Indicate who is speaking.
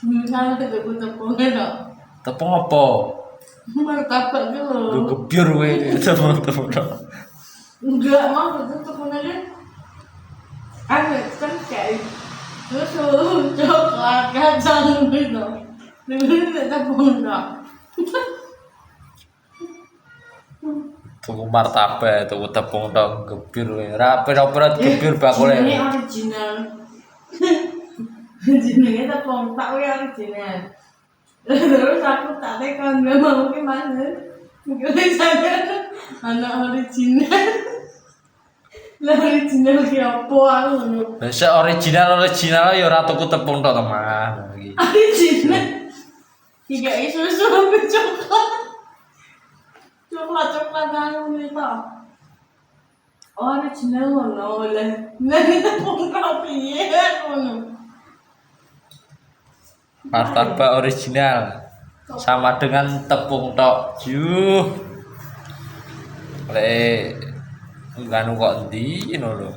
Speaker 1: Misalnya tuku tepungnya dok.
Speaker 2: Tepung apa?
Speaker 1: Martabak tuh loh.
Speaker 2: Gebyur kowe tepung tok.
Speaker 1: Enggak mau itu tepungnya kan kan kayak susu coklat kacang gitu. Ini tepung dok.
Speaker 2: Tuku martabak, tuku tepung tok gebyur kowe. Ora pira-pira gebyur bakule.
Speaker 1: Ini original. Jenenge tepung tak kuwi original. Terus aku tak tekan gak mau ki Mas. Gue sadar anak original. Lah original ki apa aku ngono.
Speaker 2: Lah sik original ya ora tuku tepung tok teman iki.
Speaker 1: Original. Tiga susu sampai coklat. Coklat anu itu. Original ngono lah. Lah tepung tok piye ngono.
Speaker 2: Martabak original sama dengan tepung tok. Lek nganu kok ndi ngono lho.